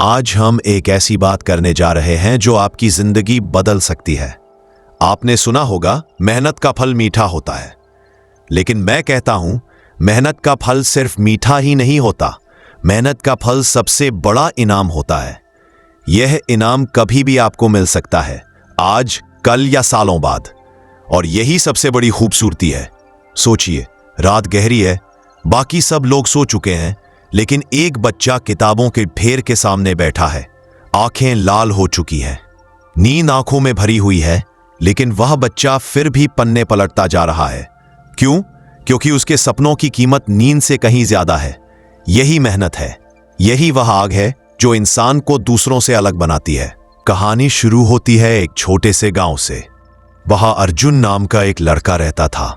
आज हम एक ऐसी बात करने जा रहे हैं जो आपकी जिंदगी बदल सकती है। आपने सुना होगा मेहनत का फल मीठा होता है, लेकिन मैं कहता हूं मेहनत का फल सिर्फ मीठा ही नहीं होता, मेहनत का फल सबसे बड़ा इनाम होता है। यह इनाम कभी भी आपको मिल सकता है, आज, कल या सालों बाद। और यही सबसे बड़ी खूबसूरती है। सोचिए, रात गहरी है, बाकी सब लोग सो चुके हैं, लेकिन एक बच्चा किताबों के ढेर के सामने बैठा है। आंखें लाल हो चुकी हैं, नींद आंखों में भरी हुई है, लेकिन वह बच्चा फिर भी पन्ने पलटता जा रहा है। क्यों? क्योंकि उसके सपनों की कीमत नींद से कहीं ज्यादा है। यही मेहनत है, यही वह आग है जो इंसान को दूसरों से अलग बनाती है। कहानी शुरू होती है एक छोटे से गांव से। वहां अर्जुन नाम का एक लड़का रहता था।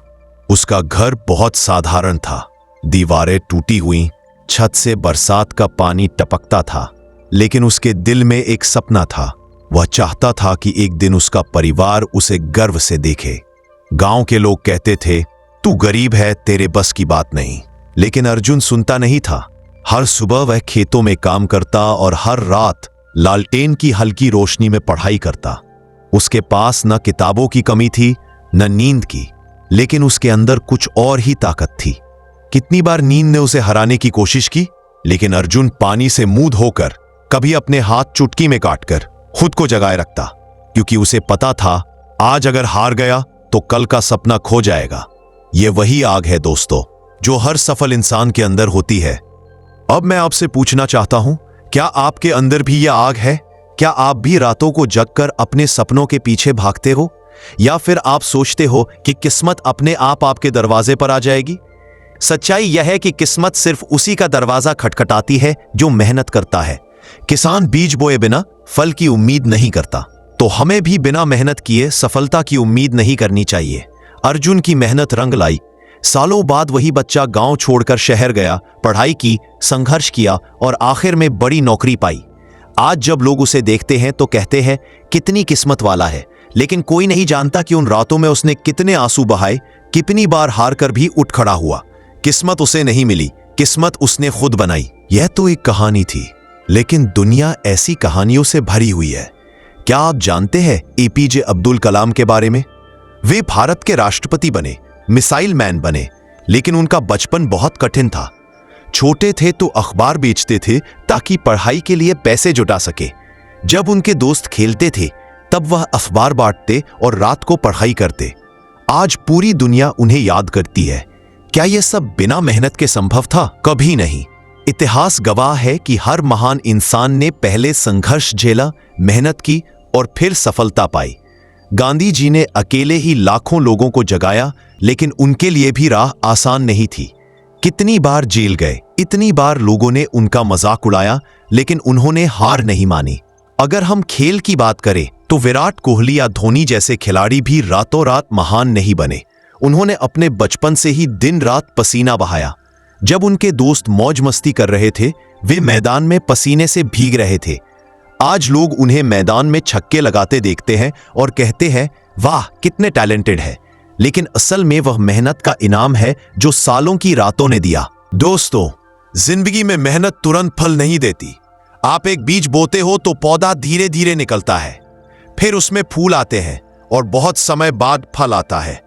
उसका घर बहुत साधारण था, दीवारें टूटी हुई, छत से बरसात का पानी टपकता था, लेकिन उसके दिल में एक सपना था। वह चाहता था कि एक दिन उसका परिवार उसे गर्व से देखे। गांव के लोग कहते थे, तू गरीब है, तेरे बस की बात नहीं। लेकिन अर्जुन सुनता नहीं था। हर सुबह वह खेतों में काम करता और हर रात लालटेन की हल्की रोशनी में पढ़ाई करता। उसके पास न किताबों की कमी थी, न नींद की, लेकिन उसके अंदर कुछ और ही ताकत थी। कितनी बार नींद ने उसे हराने की कोशिश की, लेकिन अर्जुन पानी से मुंह धोकर, कभी अपने हाथ चुटकी में काटकर खुद को जगाए रखता, क्योंकि उसे पता था आज अगर हार गया तो कल का सपना खो जाएगा। यह वही आग है दोस्तों, जो हर सफल इंसान के अंदर होती है। अब मैं आपसे पूछना चाहता हूं, क्या आपके अंदर भी यह आग है? क्या आप भी रातों को जगकर अपने सपनों के पीछे भागते हो, या फिर आप सोचते हो कि किस्मत अपने आप आपके दरवाजे पर आ जाएगी? सच्चाई यह है कि किस्मत सिर्फ उसी का दरवाजा खटखटाती है जो मेहनत करता है। किसान बीज बोए बिना फल की उम्मीद नहीं करता, तो हमें भी बिना मेहनत किए सफलता की उम्मीद नहीं करनी चाहिए। अर्जुन की मेहनत रंग लाई। सालों बाद वही बच्चा गांव छोड़कर शहर गया, पढ़ाई की, संघर्ष किया और आखिर में बड़ी नौकरी पाई। आज जब लोग उसे देखते हैं तो कहते हैं कितनी किस्मत वाला है, लेकिन कोई नहीं जानता कि उन रातों में उसने कितने आंसू बहाए, कितनी बार हार कर भी उठ खड़ा हुआ। किस्मत उसे नहीं मिली, किस्मत उसने खुद बनाई। यह तो एक कहानी थी, लेकिन दुनिया ऐसी कहानियों से भरी हुई है। क्या आप जानते हैं एपीजे अब्दुल कलाम के बारे में? वे भारत के राष्ट्रपति बने, मिसाइल मैन बने, लेकिन उनका बचपन बहुत कठिन था। छोटे थे तो अखबार बेचते थे ताकि पढ़ाई के लिए पैसे जुटा सके। जब उनके दोस्त खेलते थे तब वह अखबार बांटते और रात को पढ़ाई करते। आज पूरी दुनिया उन्हें याद करती है। क्या यह सब बिना मेहनत के संभव था? कभी नहीं। इतिहास गवाह है कि हर महान इंसान ने पहले संघर्ष झेला, मेहनत की और फिर सफलता पाई। गांधी जी ने अकेले ही लाखों लोगों को जगाया, लेकिन उनके लिए भी राह आसान नहीं थी। कितनी बार जेल गए, इतनी बार लोगों ने उनका मजाक उड़ाया, लेकिन उन्होंने हार नहीं मानी। अगर हम खेल की बात करें तो विराट कोहली या धोनी जैसे खिलाड़ी भी रातों रात महान नहीं बने। उन्होंने अपने बचपन से ही दिन रात पसीना बहाया। जब उनके दोस्त मौज मस्ती कर रहे थे, वे मैदान में पसीने से भीग रहे थे। आज लोग उन्हें मैदान में छक्के लगाते देखते हैं और कहते हैं, वाह कितने टैलेंटेड है, लेकिन असल में वह मेहनत का इनाम है जो सालों की रातों ने दिया। दोस्तों, जिंदगी में मेहनत तुरंत फल नहीं देती। आप एक बीज बोते हो तो पौधा धीरे धीरे निकलता है, फिर उसमें फूल आते हैं और बहुत समय बाद फल आता है।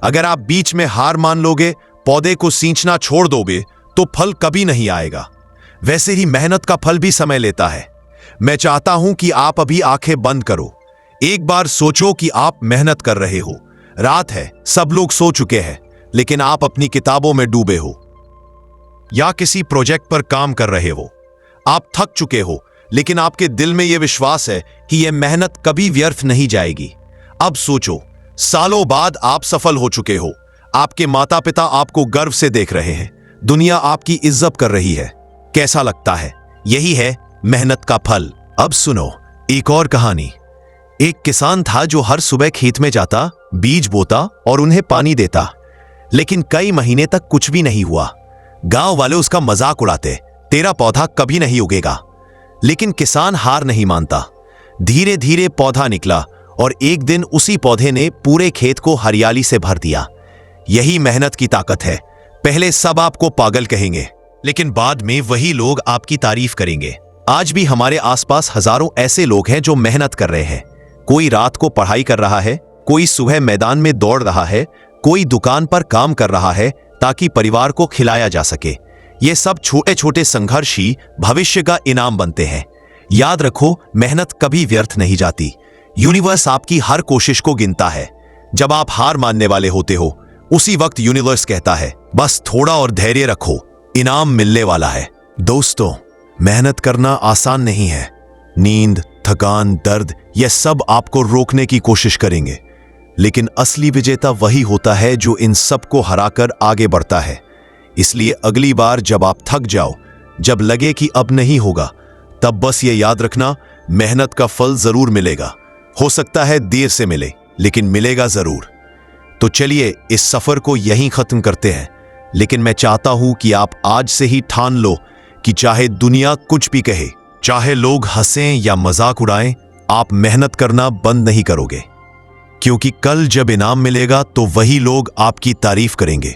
अगर आप बीच में हार मान लोगे, पौधे को सींचना छोड़ दोगे, तो फल कभी नहीं आएगा। वैसे ही मेहनत का फल भी समय लेता है। मैं चाहता हूं कि आप अभी आंखें बंद करो। एक बार सोचो कि आप मेहनत कर रहे हो। रात है, सब लोग सो चुके हैं, लेकिन आप अपनी किताबों में डूबे हो या किसी प्रोजेक्ट पर काम कर रहे हो। आप थक चुके हो, लेकिन आपके दिल में यह विश्वास है कि यह मेहनत कभी व्यर्थ नहीं जाएगी। अब सोचो, सालों बाद आप सफल हो चुके हो। आपके माता पिता आपको गर्व से देख रहे हैं, दुनिया आपकी इज्जत कर रही है। कैसा लगता है? यही है मेहनत का फल। अब सुनो एक और कहानी। एक किसान था जो हर सुबह खेत में जाता, बीज बोता और उन्हें पानी देता, लेकिन कई महीने तक कुछ भी नहीं हुआ। गांव वाले उसका मजाक उड़ाते, तेरा पौधा कभी नहीं उगेगा। लेकिन किसान हार नहीं मानता। धीरे धीरे पौधा निकला और एक दिन उसी पौधे ने पूरे खेत को हरियाली से भर दिया। यही मेहनत की ताकत है। पहले सब आपको पागल कहेंगे, लेकिन बाद में वही लोग आपकी तारीफ करेंगे। आज भी हमारे आसपास हजारों ऐसे लोग हैं जो मेहनत कर रहे हैं। कोई रात को पढ़ाई कर रहा है, कोई सुबह मैदान में दौड़ रहा है, कोई दुकान पर काम कर रहा है ताकि परिवार को खिलाया जा सके। ये सब छोटे छोटे संघर्ष ही भविष्य का इनाम बनते हैं। याद रखो, मेहनत कभी व्यर्थ नहीं जाती। यूनिवर्स आपकी हर कोशिश को गिनता है। जब आप हार मानने वाले होते हो, उसी वक्त यूनिवर्स कहता है, बस थोड़ा और धैर्य रखो, इनाम मिलने वाला है। दोस्तों, मेहनत करना आसान नहीं है। नींद, थकान, दर्द, यह सब आपको रोकने की कोशिश करेंगे, लेकिन असली विजेता वही होता है जो इन सब को हराकर आगे बढ़ता है। इसलिए अगली बार जब आप थक जाओ, जब लगे कि अब नहीं होगा, तब बस ये याद रखना, मेहनत का फल जरूर मिलेगा। हो सकता है देर से मिले, लेकिन मिलेगा जरूर। तो चलिए इस सफर को यहीं खत्म करते हैं, लेकिन मैं चाहता हूं कि आप आज से ही ठान लो कि चाहे दुनिया कुछ भी कहे, चाहे लोग हंसें या मजाक उड़ाएं, आप मेहनत करना बंद नहीं करोगे। क्योंकि कल जब इनाम मिलेगा तो वही लोग आपकी तारीफ करेंगे।